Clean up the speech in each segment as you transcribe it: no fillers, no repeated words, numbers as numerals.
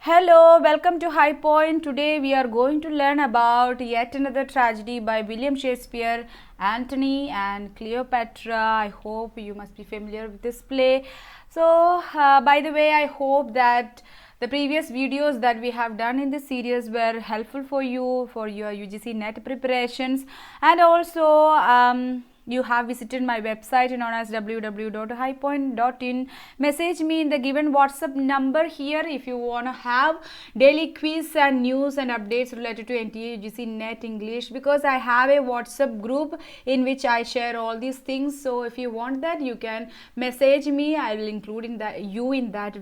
Hello, welcome to High Point. Today we are going to learn about yet another tragedy by William Shakespeare, Antony and Cleopatra. I hope you must be familiar with this play. So, by the way, I hope that the previous videos that we have done in this series were helpful for you for your UGC NET preparations, and also you have visited my website known as www.highpoint.in. Message me in the given WhatsApp number here if you want to have daily quiz and news and updates related to NTA UGC NET English, because I have a WhatsApp group in which I share all these things. So if you want that, you can message me. I will include you in that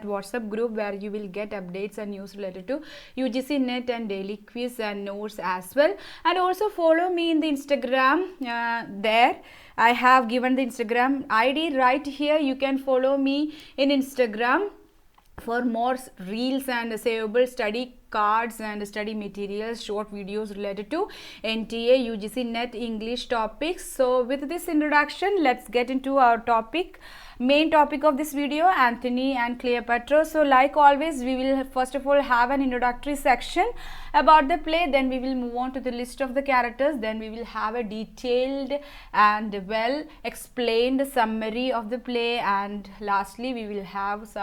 WhatsApp group where you will get updates and news related to UGC NET and daily quiz and notes as well. And also follow me in the Instagram. There I have given the Instagram ID right here. You can follow me in Instagram for more reels and savable study cards and study materials, short videos related to NTA UGC NET English topics. So with this introduction, let's get into our main topic of this video, Antony and Cleopatra. So like always, we will first of all have an introductory section about the play, then we will move on to the list of the characters, then we will have a detailed and well explained summary of the play, and lastly we will have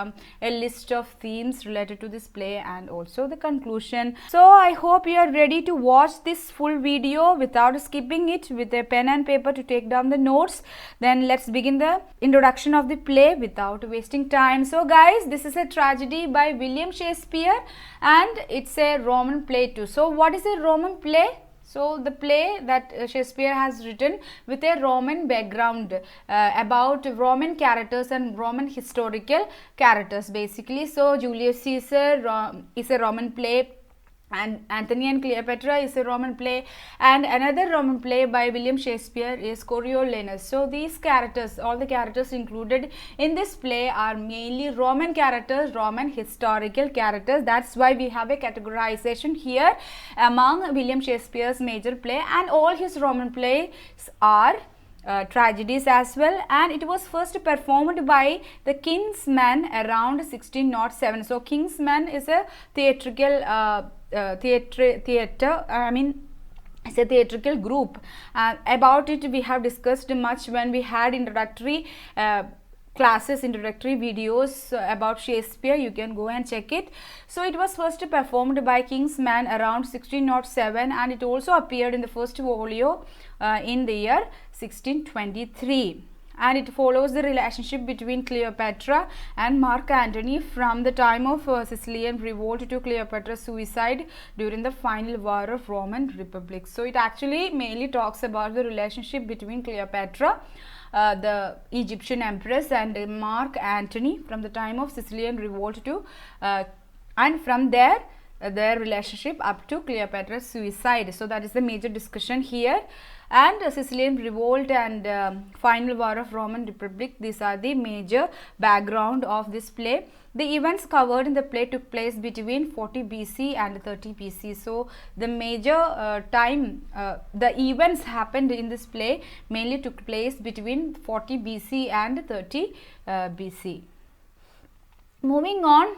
a list of themes related to this play and also the conclusion. So I hope you are ready to watch this full video without skipping it, with a pen and paper to take down the notes. Then let's begin the introduction of the play without wasting time. So guys, this is a tragedy by William Shakespeare and it's a Roman play too. So what is a Roman play? So the play that Shakespeare has written with a Roman background, about Roman characters and Roman historical characters basically. So Julius Caesar is a Roman play, and Antony and Cleopatra is a Roman play, and another Roman play by William Shakespeare is Coriolanus. So these characters, all the characters included in this play are mainly Roman characters, Roman historical characters. That's why we have a categorization here among William Shakespeare's major play, and all his Roman plays are tragedies as well, and it was first performed by the King's Men around 1607. So King's Men is a theatrical it's a theatrical group. About it we have discussed much when we had introductory introductory videos about Shakespeare. You can go and check it. So it was first performed by King's Men around 1607, and it also appeared in the first folio in the year 1623. And it follows the relationship between Cleopatra and Mark Antony from the time of Sicilian revolt to Cleopatra's suicide during the final war of Roman Republic. So it actually mainly talks about the relationship between Cleopatra, the Egyptian empress, and Mark Antony from the time of Sicilian revolt to and from there their relationship up to Cleopatra's suicide. So that is the major discussion here. And Sicilian revolt and final war of Roman Republic, these are the major background of this play. The events covered in the play took place between 40 BC and 30 BC. So the major the events happened in this play mainly took place between 40 BC and 30 BC. Moving on,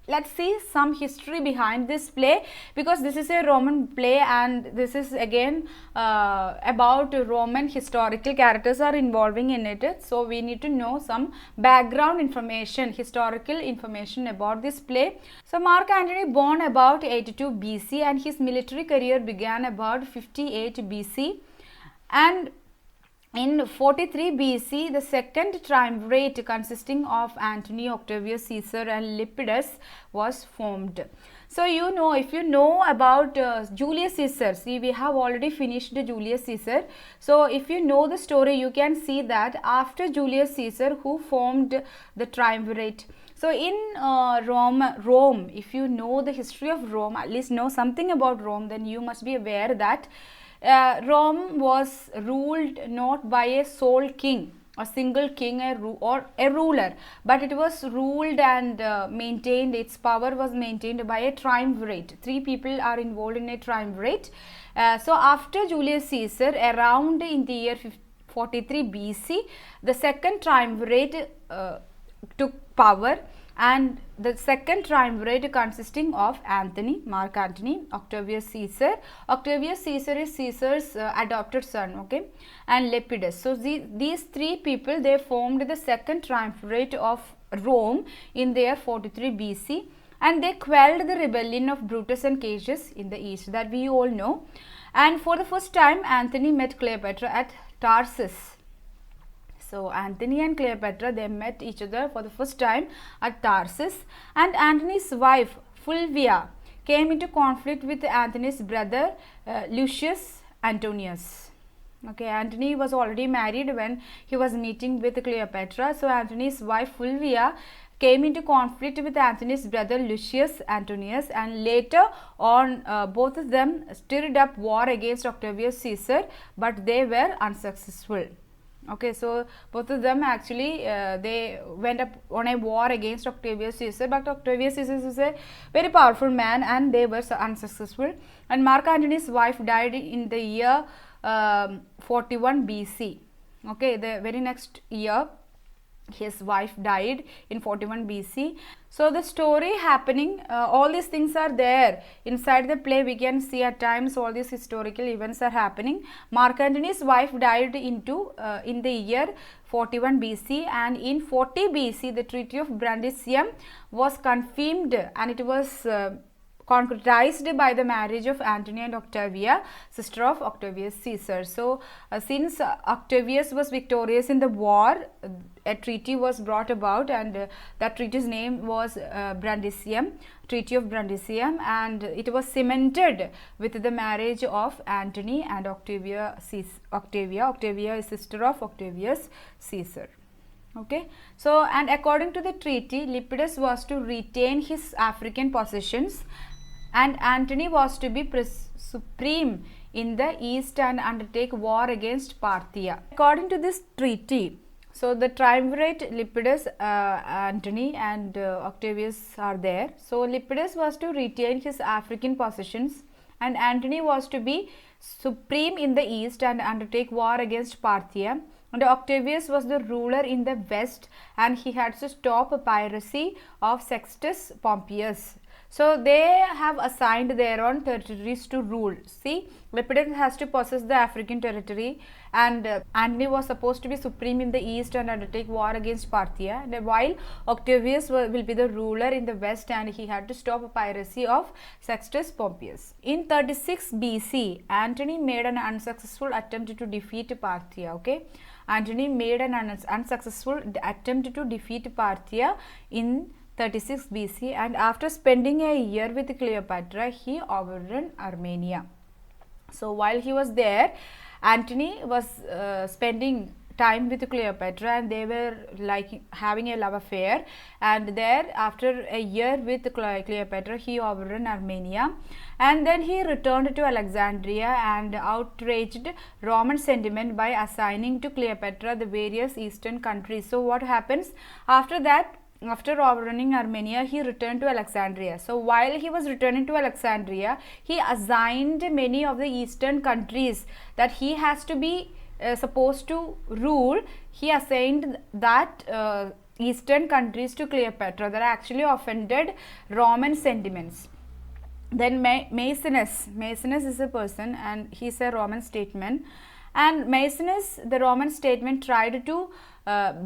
let's see some history behind this play, because this is a Roman play and this is again about Roman historical characters are involving in it. So we need to know some background information, historical information about this play. So Mark Antony born about 82 BC and his military career began about 58 BC, and in 43 BC, the second triumvirate consisting of Antony, Octavius Caesar and Lepidus was formed. So if you know about Julius Caesar, see, we have already finished Julius Caesar. So if you know the story, you can see that after Julius Caesar, who formed the triumvirate. So in Rome, if you know the history of Rome, at least know something about Rome, then you must be aware that Rome was ruled not by a sole king, a single king or a ruler, but it was ruled and maintained, its power was maintained by a triumvirate. Three people are involved in a triumvirate. So after Julius Caesar, around in the year 43 BC, the second triumvirate took power, and the second triumvirate consisting of Antony, Mark Antony, Octavius Caesar. Octavius Caesar is Caesar's adopted son, okay, and Lepidus. So these three people, they formed the second triumvirate of Rome in the year 43 BC, and they quelled the rebellion of Brutus and Cassius in the east, that we all know. And for the first time, Antony met Cleopatra at Tarsus. So Antony and Cleopatra, they met each other for the first time at Tarsus, and Antony's wife Fulvia came into conflict with Antony's brother Lucius Antonius. Okay, Antony was already married when he was meeting with Cleopatra. So Antony's wife Fulvia came into conflict with Antony's brother Lucius Antonius, and later on both of them stirred up war against Octavius Caesar, but they were unsuccessful. Okay, so both of them actually they went up on a war against Octavius Caesar, but Octavius Caesar is a very powerful man and they were unsuccessful. And Mark Antony's wife died in the year 41 BC. Okay, the very next year his wife died in 41 BC. So the story happening, all these things are there inside the play. We can see at times all these historical events are happening. Mark Antony's wife died in the year 41 BC, and in 40 BC the Treaty of Brandisium was confirmed, and it was concretized by the marriage of Antony and Octavia, sister of Octavius Caesar. So since Octavius was victorious in the war, a treaty was brought about, and that treaty's name was Brandisium, Treaty of Brandisium, and it was cemented with the marriage of Antony and Octavia. Octavia is sister of Octavius Caesar. Okay, so and according to the treaty, Lepidus was to retain his African possessions, and Antony was to be supreme in the east and undertake war against Parthia. According to this treaty, so the triumvirate Lepidus, Antony and Octavius are there. So Lepidus was to retain his African possessions, and Antony was to be supreme in the east and undertake war against Parthia. And Octavius was the ruler in the west, and he had to stop piracy of Sextus Pompeius. So they have assigned their own territories to rule. See, Lepidus has to possess the African territory, and Antony was supposed to be supreme in the east and undertake war against Parthia, and while Octavius will be the ruler in the west, and he had to stop piracy of Sextus Pompeius. In 36 BC, Antony made an unsuccessful attempt to defeat Parthia. Okay, Antony made an unsuccessful attempt to defeat Parthia in 36 BC, and after spending a year with Cleopatra, he overran Armenia. So while he was there, Antony was spending time with Cleopatra, and they were like having a love affair, and there after a year with Cleopatra, he overran Armenia, and then he returned to Alexandria and outraged Roman sentiment by assigning to Cleopatra the various eastern countries. So what happens after that? After overrunning Armenia, he returned to Alexandria. So while he was returning to Alexandria, he assigned many of the eastern countries that he has to be supposed to rule. He assigned that eastern countries to Cleopatra that actually offended Roman sentiments. Then Maecenas is a person, and he is a Roman statesman, and Maecenas, the Roman statesman, tried to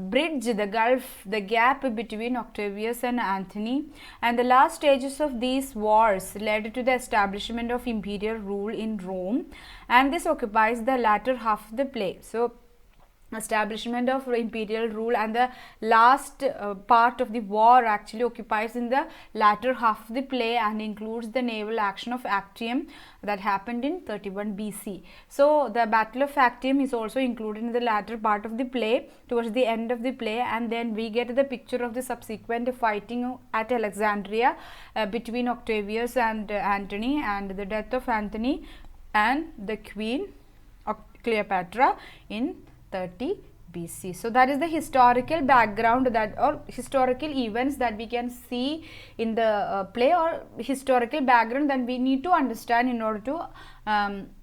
bridge the gap between Octavius and Antony, and the last stages of these wars led to the establishment of imperial rule in Rome, and this occupies the latter half of the play. So establishment of imperial rule and the last part of the war actually occupies in the latter half of the play and includes the naval action of Actium that happened in 31 BC. So the Battle of Actium is also included in the latter part of the play towards the end of the play, and then we get the picture of the subsequent fighting at Alexandria between Octavius and Antony, and the death of Antony and the queen of Cleopatra in 30 BC. So that is the historical background that, or historical events that we can see in the play, or historical background that we need to understand in order to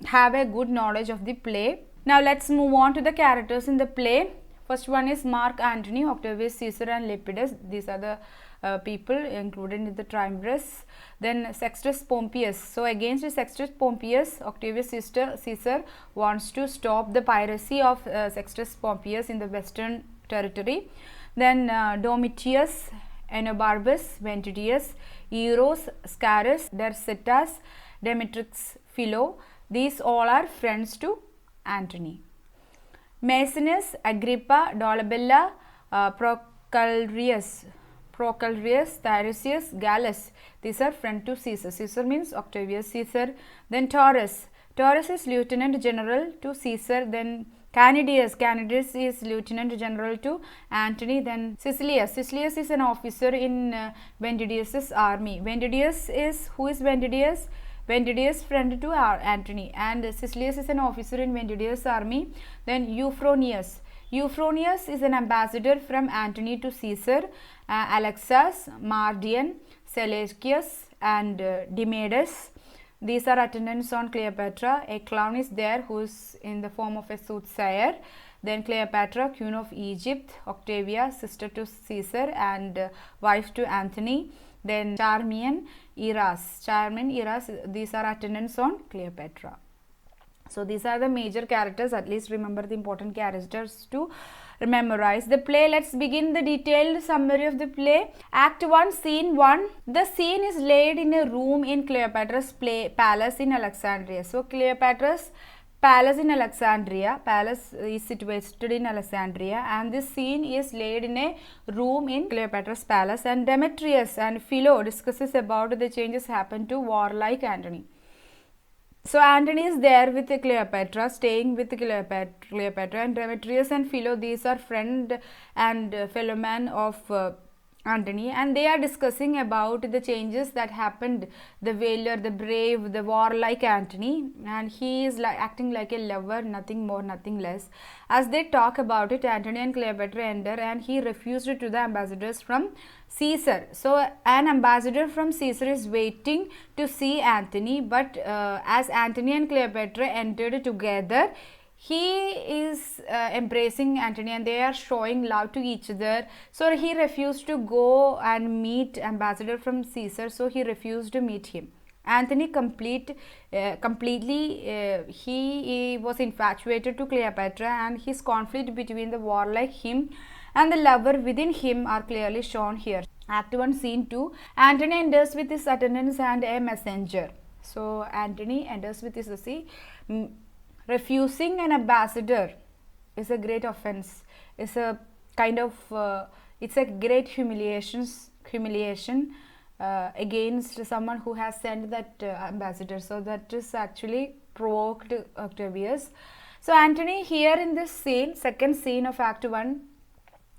have a good knowledge of the play. Now let's move on to the characters in the play. First one is Mark Antony, Octavius Caesar and Lepidus. These are the people included in the triumvirs. Then Sextus Pompeius. So against Sextus Pompeius, Octavius Caesar wants to stop the piracy of Sextus Pompeius in the western territory. Then Domitius, Enobarbus, Ventidius, Eros, Scarus, Dercetas, Demetrix, Philo. These all are friends to Antony. Maecenas, Agrippa, Dolabella, Procalrius, Thyrsius, Gallus. These are friends to Caesar. Caesar means Octavius Caesar. Then Taurus. Taurus is Lieutenant General to Caesar. Then Canidius. Canidius is Lieutenant General to Antony. Then Cecilius. Cecilius is an officer in Ventidius's army. Ventidius is, who is Ventidius? Ventidius friend to Antony, and Cecilius is an officer in Ventidius' army. Then Euphronius. Euphronius is an ambassador from Antony to Caesar. Alexas, Mardian, Seleucus, and Demades. These are attendants on Cleopatra. A clown is there who is in the form of a soothsayer. Then Cleopatra, Queen of Egypt. Octavia, sister to Caesar and wife to Antony. Then Charmian, Eras. These are attendants on Cleopatra. So these are the major characters. At least remember the important characters to memorize the play. Let's begin the detailed summary of the play. Act 1, Scene 1. The scene is laid in a room in Cleopatra's palace in Alexandria. So Cleopatra's palace in Alexandria. Palace is situated in Alexandria, and this scene is laid in a room in Cleopatra's palace. And Demetrius and Philo discusses about the changes happened to warlike Antony. So Antony is there with Cleopatra, staying with Cleopatra, and Demetrius and Philo, these are friend and fellow man of Antony, and they are discussing about the changes that happened, the valor, the brave, the warlike Antony, and he is acting like a lover, nothing more, nothing less. As they talk about it, Antony and Cleopatra enter, and he refused to the ambassadors from Caesar. So an ambassador from Caesar is waiting to see Antony, but as Antony and Cleopatra entered together, he is embracing Antony and they are showing love to each other. So he refused to go and meet ambassador from Caesar. So he refused to meet him. Antony completely he was infatuated to Cleopatra, and his conflict between the warlike him and the lover within him are clearly shown here. Act 1, Scene 2. Antony enters with his attendants and a messenger. So Antony enters with his refusing an ambassador is a great offense. It's a kind of it's a great humiliation against someone who has sent that ambassador. So that is actually provoked Octavius. So Antony here in this scene, second scene of Act 1,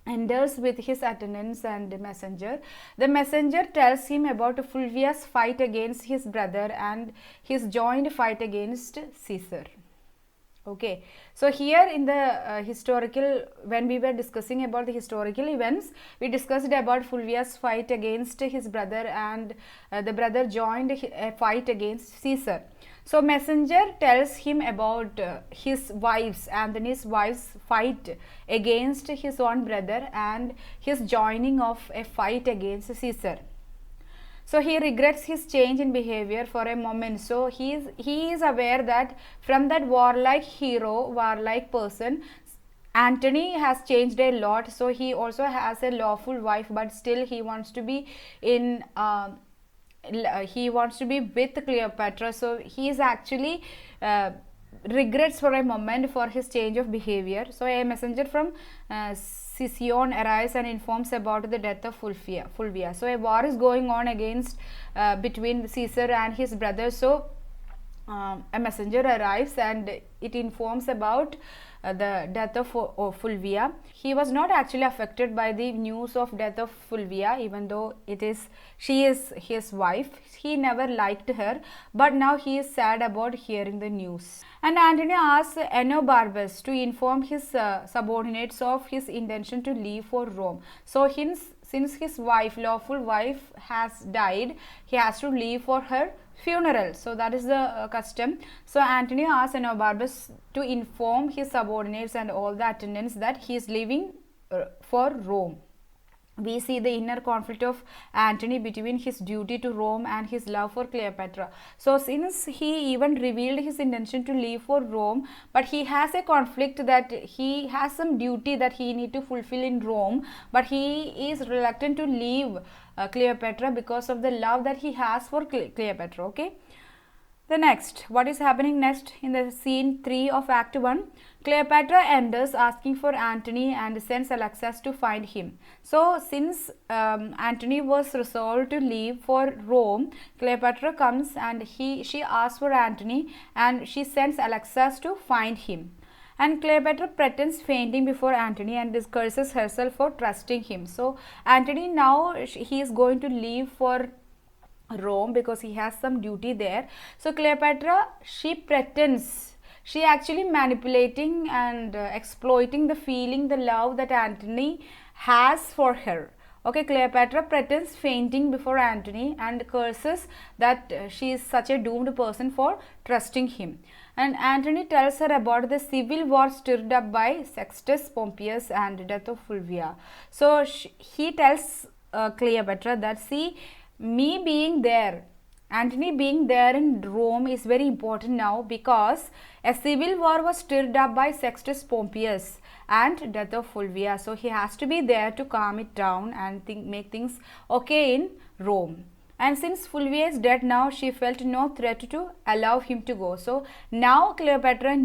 enters with his attendants and messenger. The messenger tells him about Fulvia's fight against his brother and his joint fight against Caesar. Okay, so here in the historical, when we were discussing about the historical events, we discussed about Fulvia's fight against his brother, and the brother joined a fight against Caesar. So messenger tells him about his wife's, Antony's wife's fight against his own brother and his joining of a fight against Caesar. So he regrets his change in behavior for a moment. So he is aware that from that warlike hero, warlike person, Antony has changed a lot. So he also has a lawful wife, but still he wants to be in with Cleopatra. So he is actually regrets for a moment for his change of behavior. So a messenger from Sicyon arrives and informs about the death of Fulvia. So a war is going on against between Caesar and his brother. So a messenger arrives and it informs about the death of Fulvia. He was not actually affected by the news of death of Fulvia, even though she is his wife. He never liked her, but now he is sad about hearing the news. And Antony asks Enobarbus to inform his subordinates of his intention to leave for Rome. So since his lawful wife has died, he has to leave for her funeral. So that is the custom. So Antony asks Enobarbus to inform his subordinates and all the attendants that he is leaving for Rome. we see the inner conflict of Antony between his duty to Rome and his love for Cleopatra. So since he even revealed his intention to leave for Rome, but he has a conflict that he has some duty that he need to fulfill in Rome, but he is reluctant to leave Cleopatra because of the love that he has for Cleopatra. Okay. The next, what is happening next in the scene 3 of Act 1? Cleopatra enters asking for Antony and sends Alexis to find him. So, since Antony was resolved to leave for Rome, Cleopatra comes and she asks for Antony and she sends Alexis to find him. And Cleopatra pretends fainting before Antony and discurses herself for trusting him. So, Antony now he is going to leave for Rome because he has some duty there. So Cleopatra, she pretends, she actually manipulating and exploiting the feeling, the love that Antony has for her. Okay, Cleopatra pretends fainting before Antony and curses that she is such a doomed person for trusting him. And Antony tells her about the civil war stirred up by Sextus Pompeius and death of Fulvia. So he tells Cleopatra that, see, me being there, Antony being there in Rome is very important now because a civil war was stirred up by Sextus Pompeius and death of Fulvia. So he has to be there to calm it down and make things okay in Rome. And since Fulvia is dead now, she felt no threat to allow him to go. So now Cleopatra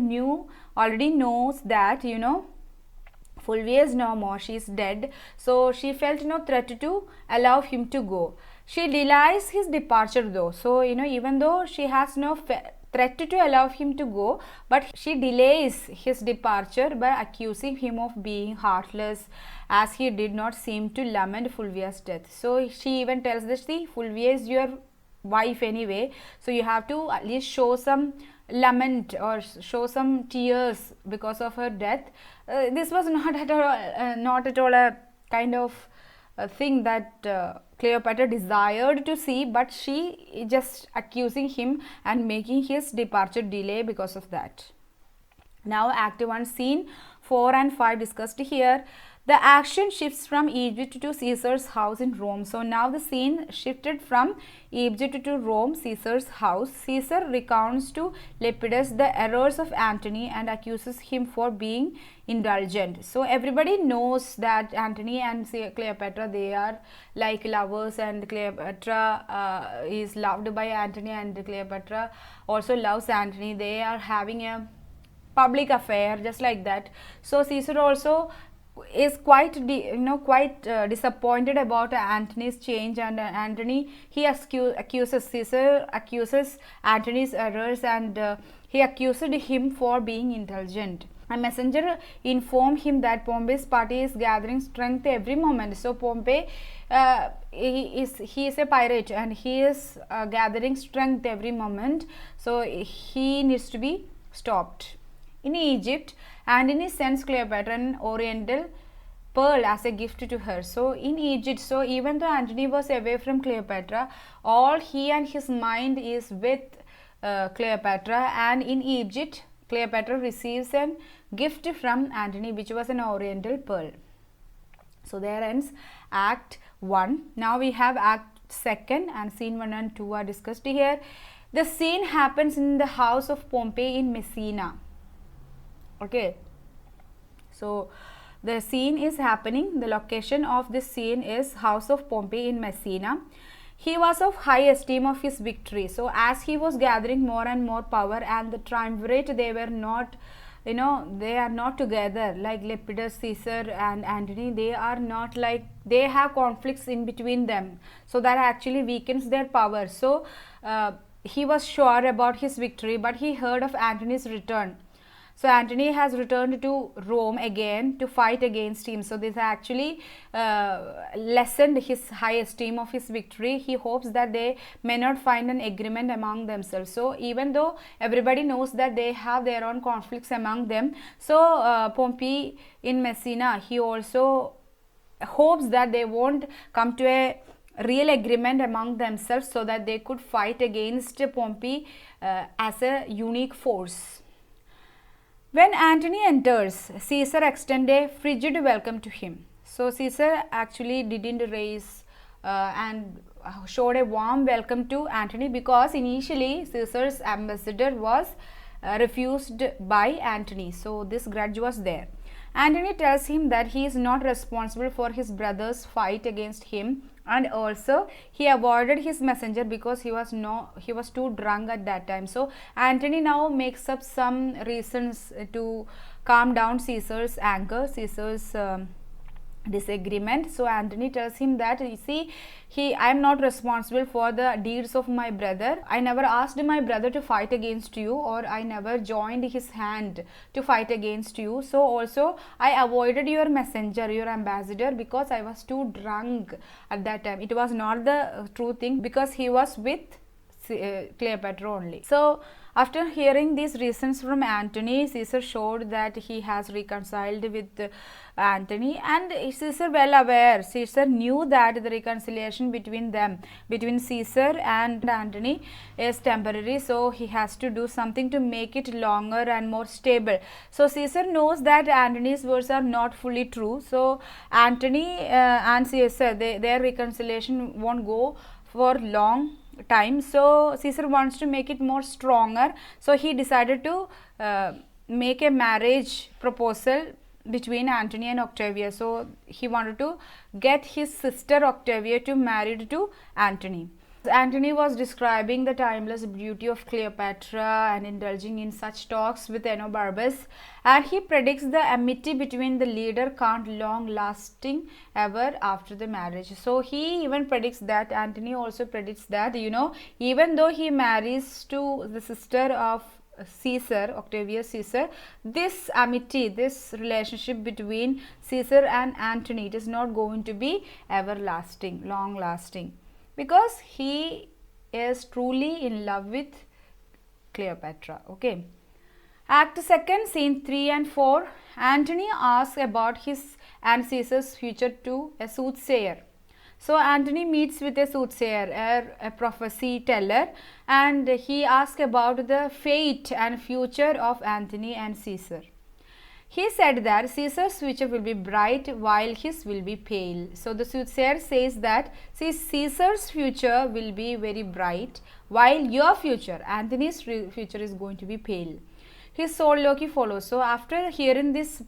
already knows that, Fulvia is no more, she is dead. So she felt no threat to allow him to go. She delays his departure though. So, even though she has no threat to allow him to go, but she delays his departure by accusing him of being heartless, as he did not seem to lament Fulvia's death. So she even tells this, see, Fulvia is your wife anyway, so you have to at least show some lament or show some tears because of her death. This was not at all a kind of thing that Cleopatra desired to see, but she just accusing him and making his departure delay because of that. Now Act 1 scene 4 and 5 discussed here. The action shifts from Egypt to Caesar's house in Rome. So now the scene shifted from Egypt to Rome, Caesar's house. Caesar recounts to Lepidus the errors of Antony and accuses him for being indulgent. So everybody knows that Antony and Cleopatra, they are like lovers, and Cleopatra is loved by Antony and Cleopatra also loves Antony. They are having a public affair just like that. So Caesar also is quite disappointed about Antony's change, and Antony, he Caesar accuses Antony's errors, and he accused him for being indulgent. A messenger informed him that Pompey's party is gathering strength every moment. So Pompey, he is a pirate and he is gathering strength every moment. So he needs to be stopped. In Egypt, Antony sends Cleopatra an oriental pearl as a gift to her. So in Egypt, so even though Antony was away from Cleopatra, all he and his mind is with Cleopatra, and in Egypt, Cleopatra receives a gift from Antony, which was an oriental pearl. So there ends Act 1. Now we have Act 2, and scene 1 and 2 are discussed here. The scene happens in the house of Pompey in Messina. Okay, so the scene is happening, the location of this scene is house of Pompey in Messina. He was of high esteem of his victory. So as he was gathering more and more power, and the triumvirate, they were not, they are not together like Lepidus, Caesar and Antony. They are not like, they have conflicts in between them. So that actually weakens their power. So he was sure about his victory, but he heard of Antony's return. So Antony has returned to Rome again to fight against him. So this actually lessened his high esteem of his victory. He hopes that they may not find an agreement among themselves. So even though everybody knows that they have their own conflicts among them, so Pompey in Messina, he also hopes that they won't come to a real agreement among themselves, so that they could fight against Pompey as a unique force. When Antony enters, Caesar extends a frigid welcome to him. So Caesar actually didn't raise and showed a warm welcome to Antony, because initially Caesar's ambassador was refused by Antony. So this grudge was there. Antony tells him that he is not responsible for his brother's fight against him, and also he avoided his messenger because he was too drunk at that time. So Antony now makes up some reasons to calm down Caesar's anger, Caesar's disagreement. So Antony tells him that, you see, I am not responsible for the deeds of my brother. I never asked my brother to fight against you, or I never joined his hand to fight against you. So also I avoided your messenger, your ambassador, because I was too drunk at that time. It was not the true thing, because he was with Cleopatra only. So after hearing these reasons from Antony, Caesar showed that he has reconciled with Antony, and Caesar well aware, Caesar knew that the reconciliation between them, between Caesar and Antony, is temporary. So he has to do something to make it longer and more stable. So Caesar knows that Antony's words are not fully true. So Antony and Caesar, their reconciliation won't go for long time. So Caesar wants to make it more stronger. So he decided to make a marriage proposal between Antony and Octavia. So he wanted to get his sister Octavia to marry to Antony. Antony was describing the timeless beauty of Cleopatra and indulging in such talks with Enobarbus, and he predicts the amity between the leader can't long lasting ever after the marriage. So he even predicts that, Antony also predicts that, you know, even though he marries to the sister of Caesar, Octavia Caesar, this amity, this relationship between Caesar and Antony, it is not going to be everlasting, long lasting, because he is truly in love with Cleopatra. Okay. Act 2, scene 3 and 4. Antony asks about his and Caesar's future to a soothsayer. So Antony meets with a soothsayer, a prophecy teller, and he asks about the fate and future of Antony and Caesar. He said that Caesar's future will be bright while his will be pale. So the soothsayer says that, see, Caesar's future will be very bright while your future, Antony's future, is going to be pale. His soliloquy follows. So after hearing this,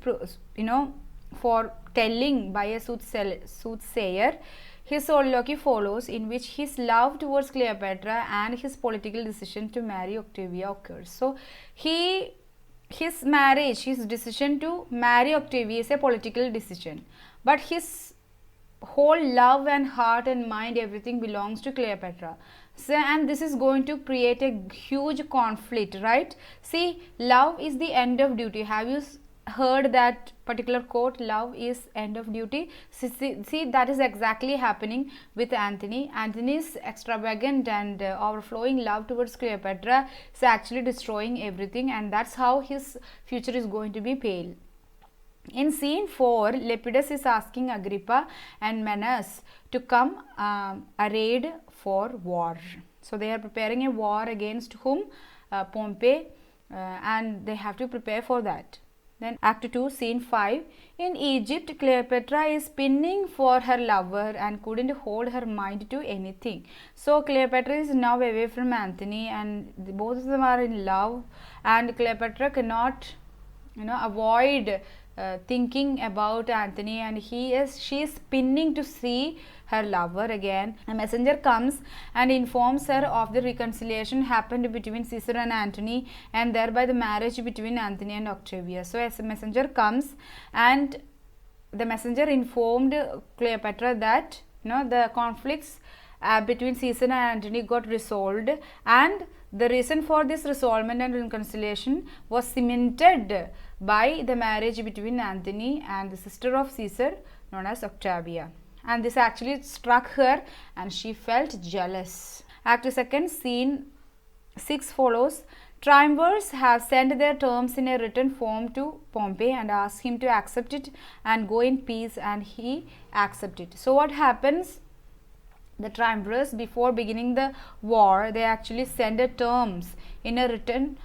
foretelling by a soothsayer, his soliloquy follows, in which his love towards Cleopatra and his political decision to marry Octavia occurs. So his marriage, his decision to marry Octavia is a political decision, but his whole love and heart and mind, everything belongs to Cleopatra. So, and this is going to create a huge conflict, right? See, love is the end of duty. Have you heard that particular quote, love is end of duty? See, that is exactly happening with Antony. Antony's extravagant and overflowing love towards Cleopatra is actually destroying everything, and that's how his future is going to be pale. In scene 4, Lepidus is asking Agrippa and Menas to come arrayed for war. So they are preparing a war against whom? Pompey, and they have to prepare for that. Then Act 2, scene 5. In Egypt, Cleopatra is pinning for her lover and couldn't hold her mind to anything. So Cleopatra is now away from Antony, and both of them are in love, and Cleopatra cannot avoid thinking about Antony, and she is pinning to see her lover again. A messenger comes and informs her of the reconciliation happened between Caesar and Antony, and thereby the marriage between Antony and Octavia. So as a messenger comes, and the messenger informed Cleopatra that the conflicts between Caesar and Antony got resolved, and the reason for this resolvement and reconciliation was cemented by the marriage between Antony and the sister of Caesar, known as Octavia. And this actually struck her, and she felt jealous. Act 2, scene 6 follows. Triumvirs have sent their terms in a written form to Pompey and asked him to accept it and go in peace, and he accepted. So what happens? The triumvirs, before beginning the war, they actually send the terms in a written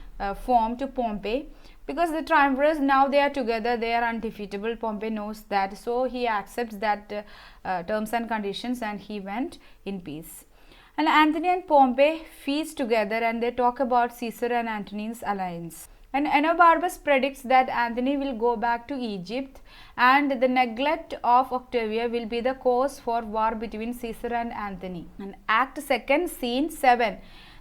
form to Pompey, because the triumvirs now they are together, they are undefeatable. Pompey knows that, so he accepts that terms and conditions, and he went in peace. And Antony and Pompey feast together, and they talk about Caesar and Antony's alliance. And Enobarbus predicts that Antony will go back to Egypt, and the neglect of Octavia will be the cause for war between Caesar and Antony. And Act 2, Scene 7.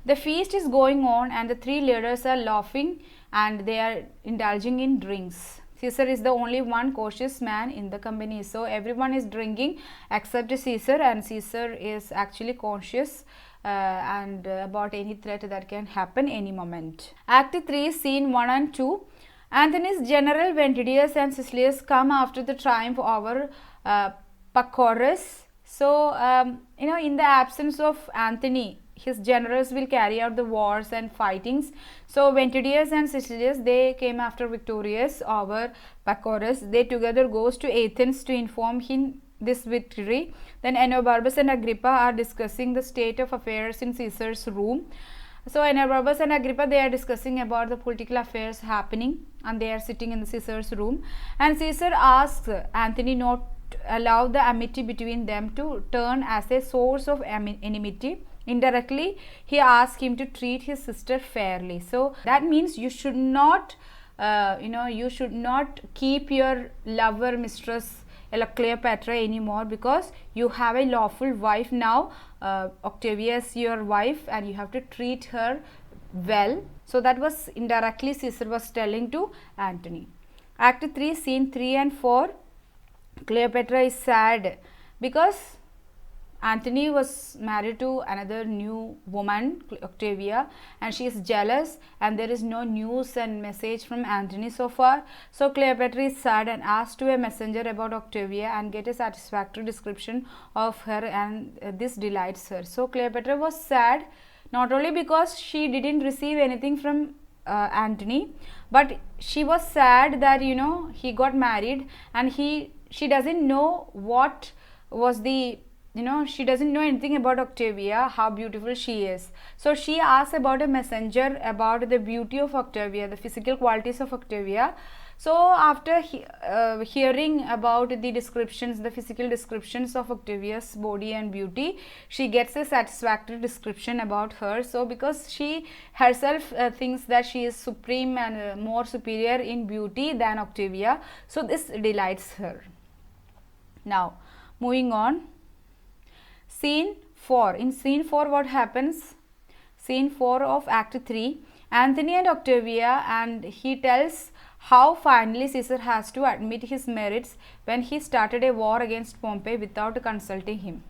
The feast is going on, and the three leaders are laughing and they are indulging in drinks. Caesar is the only one cautious man in the company. So everyone is drinking except Caesar, and Caesar is actually conscious and about any threat that can happen any moment. Act 3, Scene 1 and 2. Antony's general Ventidius and Sicellius come after the triumph over Pacorus. So, in the absence of Antony, his generals will carry out the wars and fightings. So Ventidius and Sicellius, they came after victorious over Pacorus. They together goes to Athens to inform him this victory. Then Enobarbus and Agrippa are discussing the state of affairs in Caesar's room. So Enobarbus and Agrippa, they are discussing about the political affairs happening, and they are sitting in the Caesar's room. And Caesar asks Antony not to allow the amity between them to turn as a source of enmity. Indirectly, he asks him to treat his sister fairly. So that means you should not, you should not keep your lover, mistress Cleopatra anymore, because you have a lawful wife now. Octavia is your wife, and you have to treat her well. So that was indirectly Caesar was telling to Antony. Act 3, Scene 3 and 4. Cleopatra is sad because Antony was married to another new woman, Octavia, and she is jealous, and there is no news and message from Antony so far. So Cleopatra is sad and asks to a messenger about Octavia and get a satisfactory description of her, and this delights her. So Cleopatra was sad not only because she didn't receive anything from Antony, but she was sad that he got married, and she doesn't know what was the she doesn't know anything about Octavia, how beautiful she is. So she asks about a messenger about the beauty of Octavia, the physical qualities of Octavia. So after hearing about the descriptions, the physical descriptions of Octavia's body and beauty, she gets a satisfactory description about her. So because she herself thinks that she is supreme and more superior in beauty than Octavia, so this delights her. Now moving on. Scene 4. In Scene 4, what happens? Scene 4 of Act 3. Antony and Octavia, and he tells how finally Caesar has to admit his merits when he started a war against Pompey without consulting him.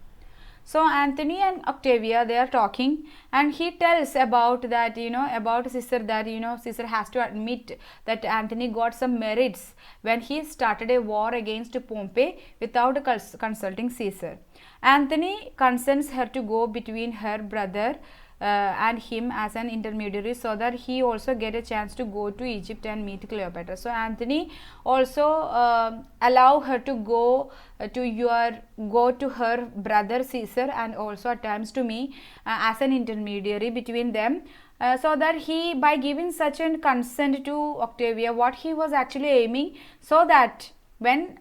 So Antony and Octavia, they are talking, and he tells about that, about Caesar, that, Caesar has to admit that Antony got some merits when he started a war against Pompey without consulting Caesar. Antony consents her to go between her brother and him as an intermediary, so that he also get a chance to go to Egypt and meet Cleopatra. So Antony also allow her to go to her brother Caesar, and also at times to me as an intermediary between them, so that he, by giving such a consent to Octavia, what he was actually aiming, so that when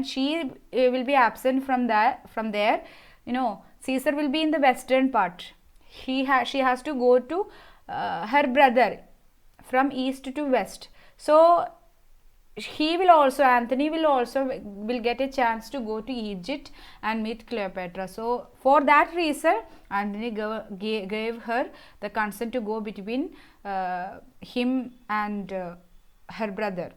she will be absent from there, Caesar will be in the western part. She has to go to her brother from east to west. So Antony will get a chance to go to Egypt and meet Cleopatra. So for that reason, Antony gave her the consent to go between him and her brother.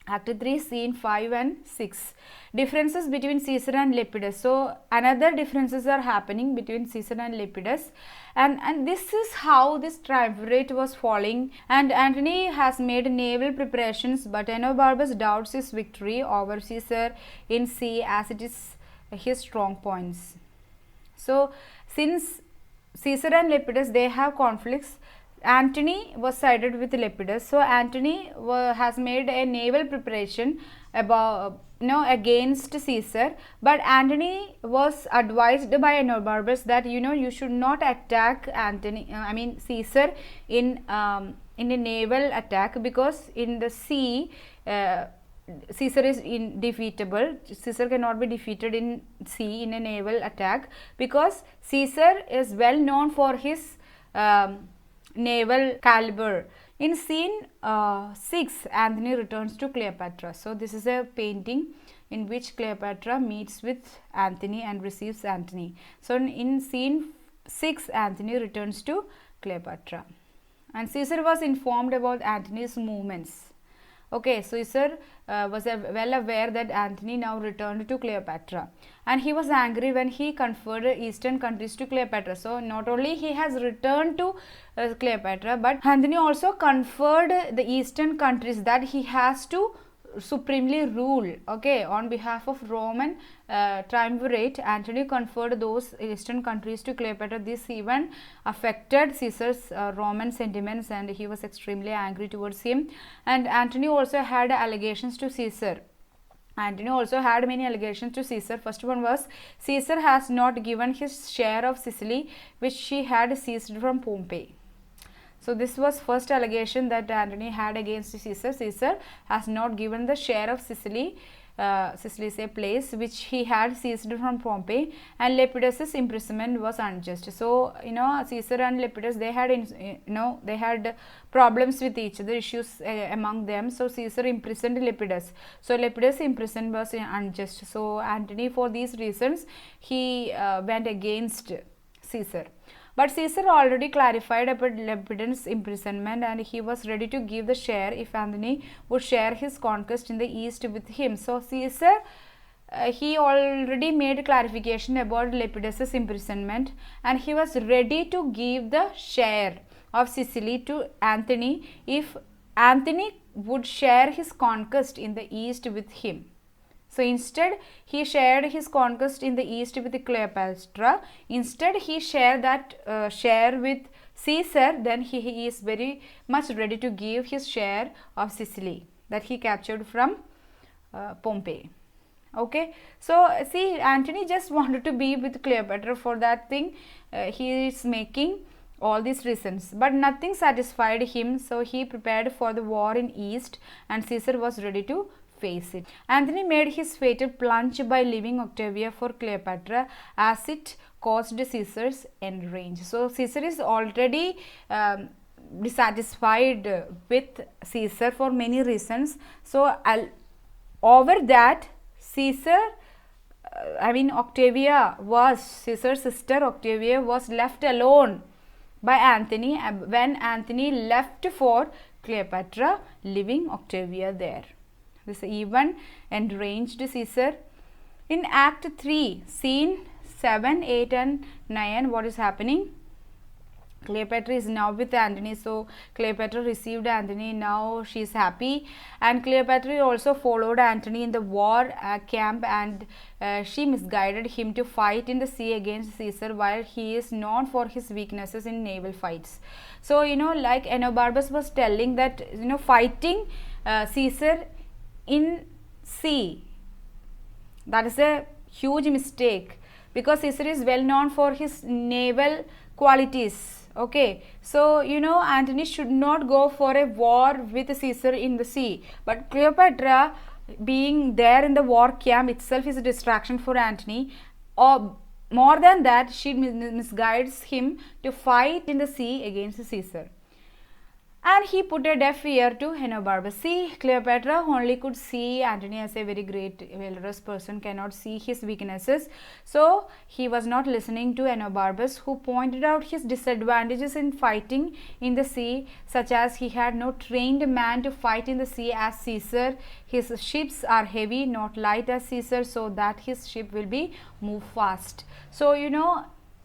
Act 3, Scene 5 and 6. Differences between Caesar and Lepidus. So another differences are happening between Caesar and Lepidus, and this is how this triumvirate was falling. And Antony has made naval preparations, but Enobarbus doubts his victory over Caesar in sea, as it is his strong points. So since Caesar and Lepidus, they have conflicts, Antony was sided with Lepidus. So Antony has made a naval preparation about against Caesar, but Antony was advised by Enobarbus that you should not attack Caesar in a naval attack, because in the sea Caesar is indefeatable. Caesar cannot be defeated in sea in a naval attack, because Caesar is well known for his naval caliber. In scene 6, Antony returns to Cleopatra. So this is a painting in which Cleopatra meets with Antony and receives Antony. So in scene 6, Antony returns to Cleopatra, and Caesar was informed about Antony's movements. Okay, so Caesar was well aware that Antony now returned to Cleopatra, and he was angry when he conferred eastern countries to Cleopatra. So not only he has returned to Cleopatra, but Antony also conferred the eastern countries that he has to supremely rule. Okay, on behalf of Roman triumvirate, Antony conferred those eastern countries to Cleopatra. This even affected Caesar's Roman sentiments, and he was extremely angry towards him. And Antony also had allegations to Caesar. Antony also had many allegations to Caesar. First one was, Caesar has not given his share of Sicily, which he had seized from Pompey. So this was first allegation that Antony had against Caesar. Caesar has not given the share of Sicily. Sicily is a place which he had seized from Pompey, and Lepidus's imprisonment was unjust. So Caesar and Lepidus, they had problems with each other, issues among them. So Caesar imprisoned Lepidus. So Lepidus' imprisonment was unjust. So Antony, for these reasons, he went against Caesar. But Caesar already clarified about Lepidus' imprisonment, and he was ready to give the share if Antony would share his conquest in the east with him. So Caesar, he already made clarification about Lepidus' imprisonment, and he was ready to give the share of Sicily to Antony if Antony would share his conquest in the east with him. So instead, he shared his conquest in the east with Cleopatra. Instead, he shared that share with Caesar. Then he is very much ready to give his share of Sicily that he captured from Pompey. Okay, so see, Antony just wanted to be with Cleopatra. For that thing, he is making all these reasons, but nothing satisfied him. So he prepared for the war in east, and Caesar was ready to face it. Antony made his fatal plunge by leaving Octavia for Cleopatra, as it caused Caesar's enrage. So Caesar is already dissatisfied with Caesar for many reasons. So over that, Octavia was, Caesar's sister Octavia was left alone by Antony when Antony left for Cleopatra, leaving Octavia there. This event enraged Caesar. In Act 3, Scene 7, 8 and 9, what is happening? Cleopatra is now with Antony. So Cleopatra received Antony. Now she is happy. And Cleopatra also followed Antony in the war camp, and she misguided him to fight in the sea against Caesar, while he is known for his weaknesses in naval fights. So like Enobarbus was telling that fighting Caesar in sea, that is a huge mistake, because Caesar is well known for his naval qualities. Okay, so Antony should not go for a war with Caesar in the sea, but Cleopatra being there in the war camp itself is a distraction for Antony, or more than that, she misguides him to fight in the sea against Caesar. And he put a deaf ear to Enobarbus. See, Cleopatra only could see Antony as a very great, valorous person, cannot see his weaknesses. So he was not listening to Enobarbus, who pointed out his disadvantages in fighting in the sea, such as he had no trained man to fight in the sea as Caesar. His ships are heavy, not light as Caesar, so that his ship will be move fast. So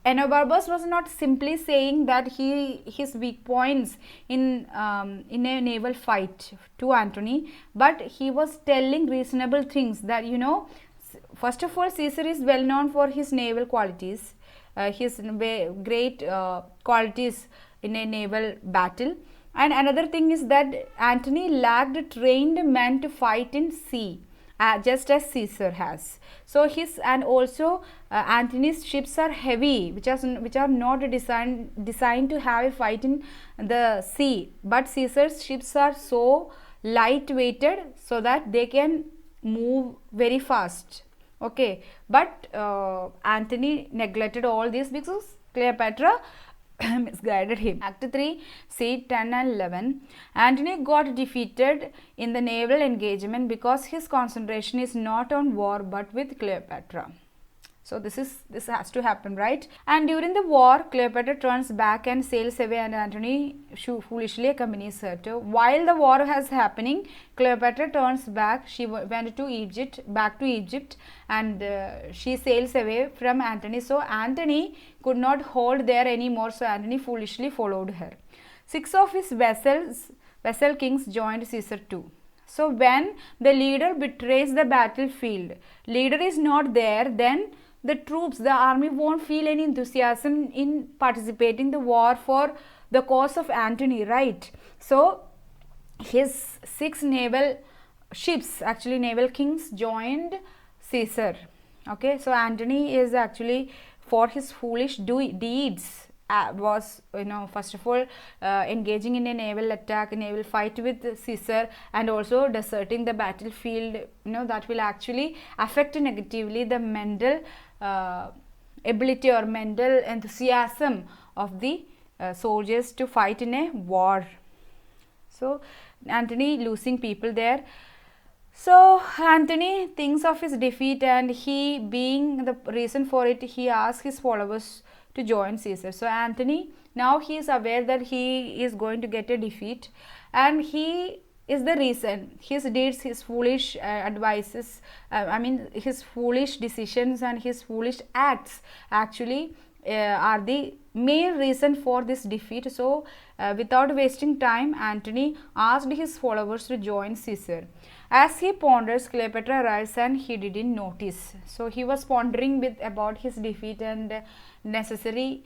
Enobarbus was not simply saying that his weak points in a naval fight to Antony, but he was telling reasonable things that first of all, Caesar is well known for his naval qualities, his great qualities in a naval battle. And another thing is that Antony lacked trained men to fight in sea, just as Caesar has. So and also Antony's ships are heavy, which are not designed to have a fight in the sea, but Caesar's ships are so light-weighted so that they can move very fast. Okay, but Antony neglected all this because Cleopatra misguided him. Act 3, scene 10 and 11. Antony got defeated in the naval engagement because his concentration is not on war but with Cleopatra. So this has to happen, right? And during the war, Cleopatra turns back and sails away, and Antony foolishly accompanies her. While the war was happening, Cleopatra turns back. She went to Egypt, back to Egypt, and she sails away from Antony. So Antony could not hold there anymore. So Antony foolishly followed her. 6 of his vassal kings joined Caesar too. So when the leader betrays the battlefield, leader is not there, then the troops, the army won't feel any enthusiasm in participating the war for the cause of Antony, right? So his 6 naval ships, actually naval kings, joined Caesar. Okay, so Antony is actually, for his foolish deeds, was, first of all engaging in a naval attack, a naval fight with Caesar, and also deserting the battlefield. That will actually affect negatively the mental ability or mental enthusiasm of the soldiers to fight in a war. So Antony losing people there. So Antony thinks of his defeat, and he, being the reason for it, he asks his followers to join Caesar. So Antony, now he is aware that he is going to get a defeat, and he is the reason. His deeds, his foolish advices, his foolish decisions and his foolish acts actually are the main reason for this defeat. So without wasting time, Antony asked his followers to join Caesar. As he ponders, Cleopatra arrives and he didn't notice. So he was pondering about his defeat and necessary,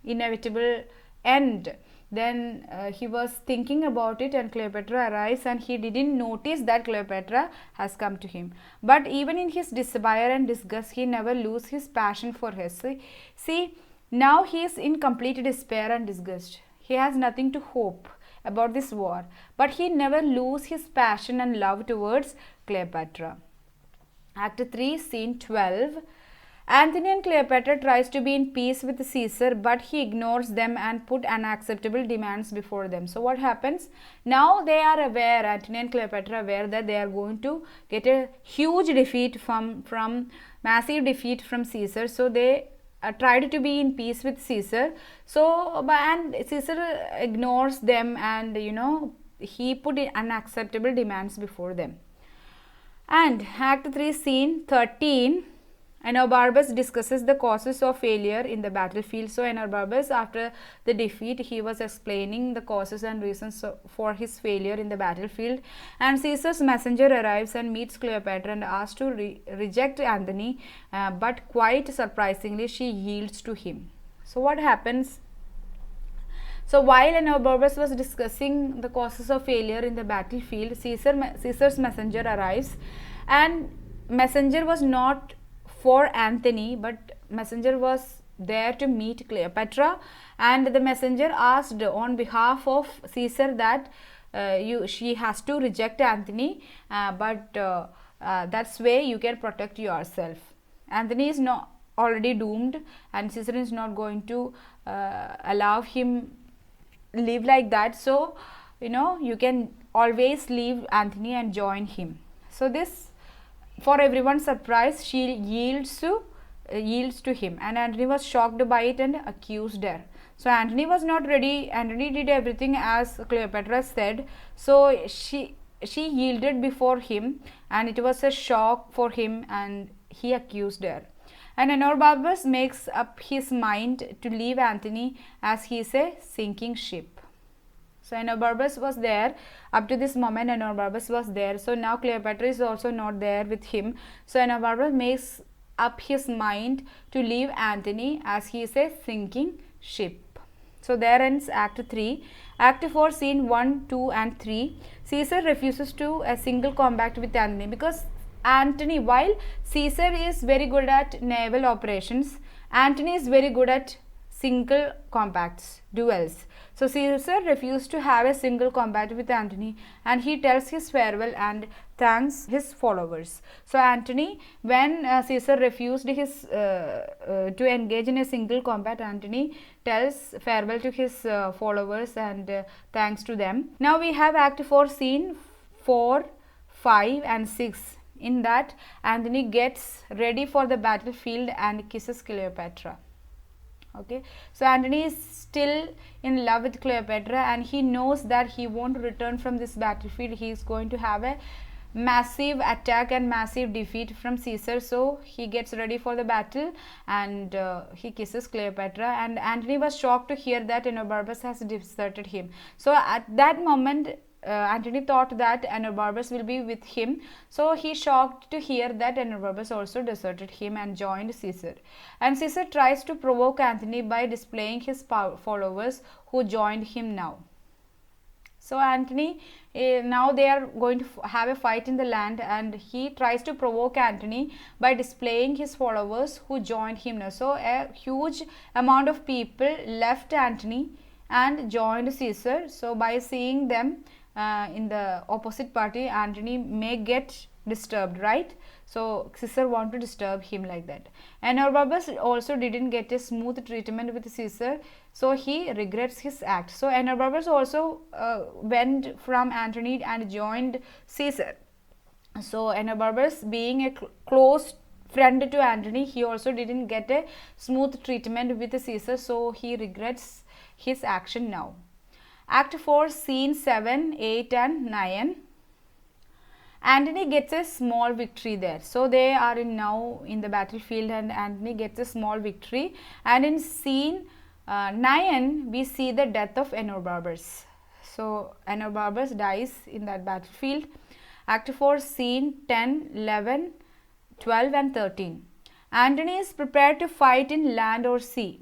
inevitable end. Then he was thinking about it, and Cleopatra arrives, and he didn't notice that Cleopatra has come to him. But even in his despair and disgust, he never loses his passion for her. See, now he is in complete despair and disgust. He has nothing to hope about this war, but he never loses his passion and love towards Cleopatra. Act 3, scene 12. Antony and Cleopatra tries to be in peace with Caesar, but he ignores them and put unacceptable demands before them. So what happens? Now they are aware, Antony and Cleopatra are aware that they are going to get a huge defeat from massive defeat from Caesar. So they tried to be in peace with Caesar. So and Caesar ignores them, and he put unacceptable demands before them. And Act 3, scene 13. Enobarbus discusses the causes of failure in the battlefield. So Enobarbus, after the defeat, he was explaining the causes and reasons for his failure in the battlefield. And Caesar's messenger arrives and meets Cleopatra and asks to reject Antony, but quite surprisingly she yields to him. So what happens? So while Enobarbus was discussing the causes of failure in the battlefield, Caesar's messenger arrives, and messenger was not for Antony, but messenger was there to meet Cleopatra, and the messenger asked on behalf of Caesar that she has to reject Antony, but that's way you can protect yourself. Antony is not already doomed, and Caesar is not going to allow him live like that. So you can always leave Antony and join him. So this, for everyone's surprise, she yields to him, and Antony was shocked by it and accused her. So Antony was not ready. Antony did everything as Cleopatra said. So she yielded before him, and it was a shock for him, and he accused her. And Enobarbus makes up his mind to leave Antony as he is a sinking ship. So Enobarbus was there. Up to this moment, Enobarbus was there. So now Cleopatra is also not there with him. So Enobarbus makes up his mind to leave Antony as he is a sinking ship. So there ends Act 3. Act 4, scene 1, 2 and 3. Caesar refuses to a single combat with Antony, because Antony, while Caesar is very good at naval operations, Antony is very good at single combats, duels. So Caesar refused to have a single combat with Antony, and he tells his farewell and thanks his followers. So Antony, when Caesar refused his to engage in a single combat, Antony tells farewell to his followers and thanks to them. Now we have Act 4, scene 4, 5 and 6. In that, Antony gets ready for the battlefield and kisses Cleopatra. Okay, so Antony is still in love with Cleopatra, and he knows that he won't return from this battlefield. He is going to have a massive attack and massive defeat from Caesar. So he gets ready for the battle and he kisses Cleopatra, and Antony was shocked to hear that Enobarbus has deserted him. So at that moment, Antony thought that Enobarbus will be with him, so he shocked to hear that Enobarbus also deserted him and joined Caesar. And Caesar tries to provoke Antony by displaying his followers who joined him now. So Antony, now they are going to have a fight in the land, and he tries to provoke Antony by displaying his followers who joined him now. So a huge amount of people left Antony and joined Caesar. So by seeing them in the opposite party, Antony may get disturbed, right? So Caesar want to disturb him like that. And Enobarbus also didn't get a smooth treatment with Caesar, so he regrets his act. So Enobarbus also went from Antony and joined Caesar. So Enobarbus, being a close friend to Antony, he also didn't get a smooth treatment with Caesar, so he regrets his action now. Act 4, scene 7, 8 and 9. Antony gets a small victory there. So they are now in the battlefield, and Antony gets a small victory. And in scene 9, we see the death of Enobarbus. So Enobarbus dies in that battlefield. Act 4, scene 10, 11, 12 and 13. Antony is prepared to fight in land or sea.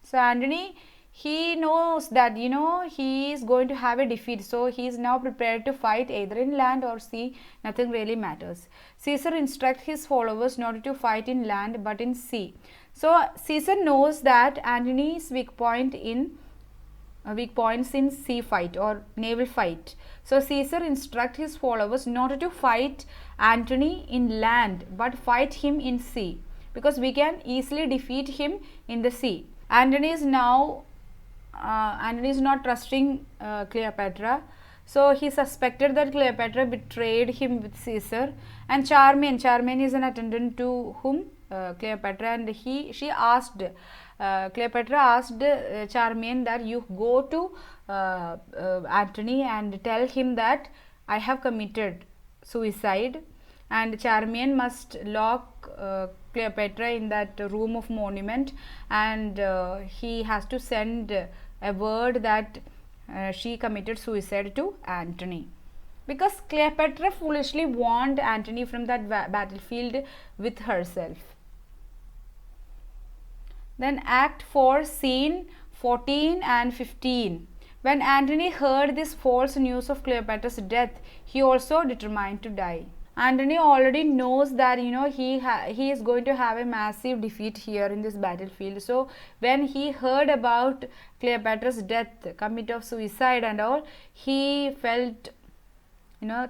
So Antony, he knows that he is going to have a defeat, so he is now prepared to fight either in land or sea. Nothing really matters. Caesar instructs his followers not to fight in land but in sea. So Caesar knows that Antony's weak points in sea fight or naval fight. So Caesar instructs his followers not to fight Antony in land but fight him in sea, because we can easily defeat him in the sea. Antony is not trusting Cleopatra, so he suspected that Cleopatra betrayed him with Caesar. And Charmian is an attendant to whom Cleopatra, and Cleopatra asked Charmian that you go to Antony and tell him that I have committed suicide, and Charmian must lock Cleopatra in that room of monument, and he has to send a word that she committed suicide to Antony, because Cleopatra foolishly warned Antony from that battlefield with herself. Then Act 4, scene 14 and 15. When Antony heard this false news of Cleopatra's death, he also determined to die. Antony already knows that he is going to have a massive defeat here in this battlefield. So when he heard about Cleopatra's death, commit of suicide and all, he felt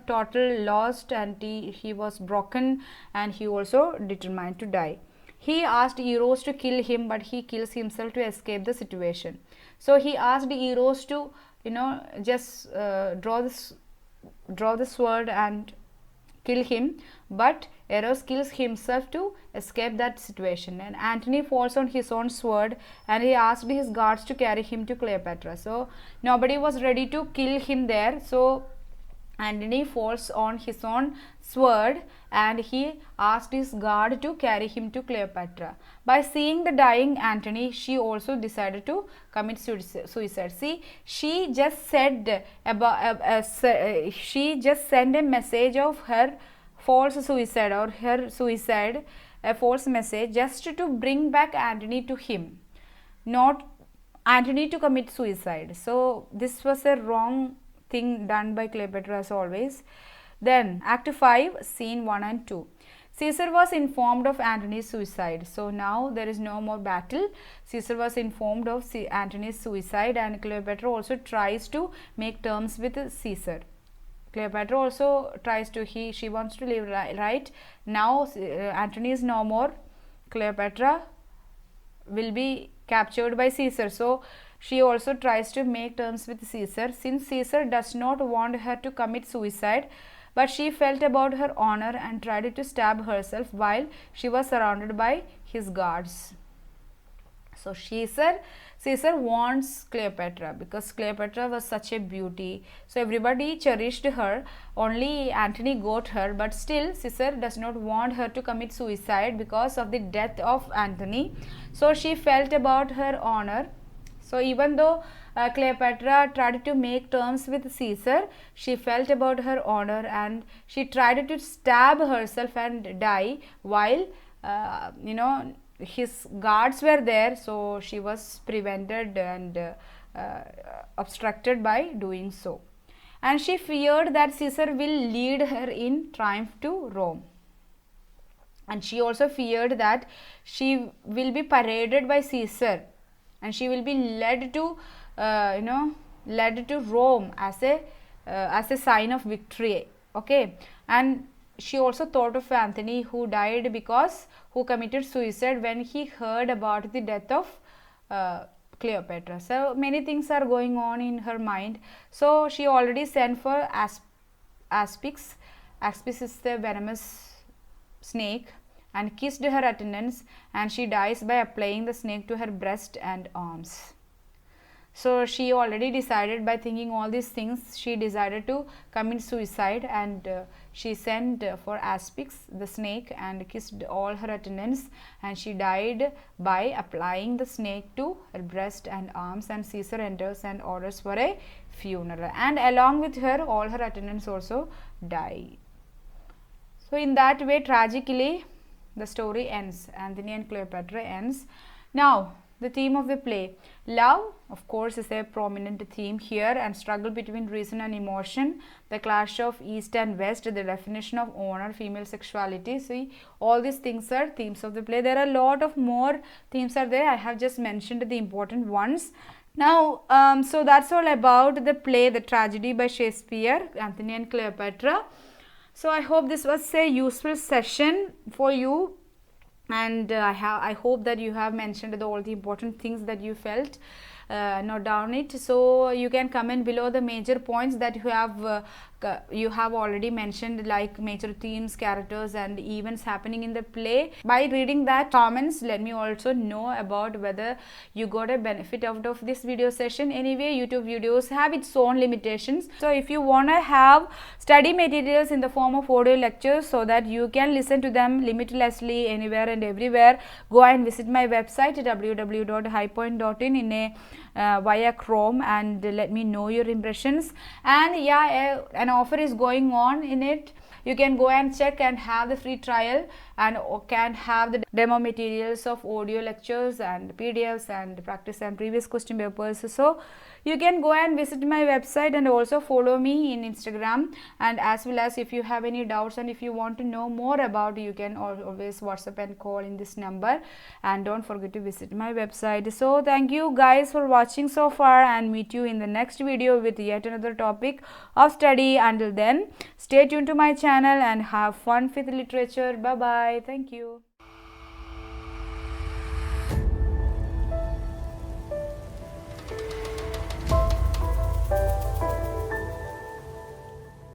total lost, and he was broken, and he also determined to die. He asked Eros to kill him, but he kills himself to escape the situation. So he asked Eros to just draw the sword and kill him, but Eros kills himself to escape that situation, and Antony falls on his own sword, and he asked his guards to carry him to Cleopatra. So nobody was ready to kill him there, so Antony falls on his own sword, and he asked his guard to carry him to Cleopatra. By seeing the dying Antony, she also decided to commit suicide. See, she just said she just sent a message of her false suicide or her suicide, a false message, just to bring back Antony to him, not Antony to commit suicide. So this was a wrong thing done by Cleopatra as always. Then Act 5, Scene 1 and 2. Caesar was informed of Antony's suicide. So now there is no more battle. Caesar was informed of Antony's suicide, and Cleopatra also tries to make terms with Caesar. Cleopatra also tries to, she wants to live right. Now Antony is no more. Cleopatra will be captured by Caesar. So she also tries to make terms with Caesar, since Caesar does not want her to commit suicide, but she felt about her honor and tried to stab herself while she was surrounded by his guards. So Caesar wants Cleopatra because Cleopatra was such a beauty. So everybody cherished her. Only Antony got her, but still Caesar does not want her to commit suicide because of the death of Antony. So she felt about her honor. So even though Cleopatra tried to make terms with Caesar, she felt about her honor and she tried to stab herself and die while his guards were there. So she was prevented and obstructed by doing so. And she feared that Caesar will lead her in triumph to Rome. And she also feared that she will be paraded by Caesar and she will be led to Rome as a sign of victory. Okay, and she also thought of Antony, who committed suicide when he heard about the death of Cleopatra. So many things are going on in her mind. So she already sent for Aspis. Aspis is the venomous snake, and kissed her attendants, and she dies by applying the snake to her breast and arms. So she already decided, by thinking all these things, she decided to commit suicide, and she sent for Aspis the snake and kissed all her attendants, and she died by applying the snake to her breast and arms. And Caesar enters and orders for a funeral, and along with her all her attendants also die. So in that way, tragically, the story ends. Antony and Cleopatra ends. Now the theme of the play. Love, of course, is a prominent theme here, and struggle between reason and emotion, the clash of East and West, the definition of honor, female sexuality. See, all these things are themes of the play. There are a lot of more themes are there. I have just mentioned the important ones. Now, so that's all about the play, The Tragedy by Shakespeare, Antony and Cleopatra. So I hope this was a useful session for you, and I hope that you have mentioned all the important things that you felt. Note down it. So you can comment below the major points that you have already mentioned, like major themes, characters and events happening in the play. By reading that comments, let me also know about whether you got a benefit out of this video session. Anyway, YouTube videos have its own limitations. So if you want to have study materials in the form of audio lectures so that you can listen to them limitlessly anywhere and everywhere, go and visit my website www.highpoint.in in a via Chrome, and let me know your impressions. And yeah, an offer is going on in it. You can go and check and have the free trial, and can have the demo materials of audio lectures and PDFs and practice and previous question papers. So you can go and visit my website and also follow me in Instagram, and as well as if you have any doubts and if you want to know more about, you can always WhatsApp and call in this number, and don't forget to visit my website. So thank you guys for watching so far, and meet you in the next video with yet another topic of study. Until then, stay tuned to my channel and have fun with literature. Bye bye. Thank you.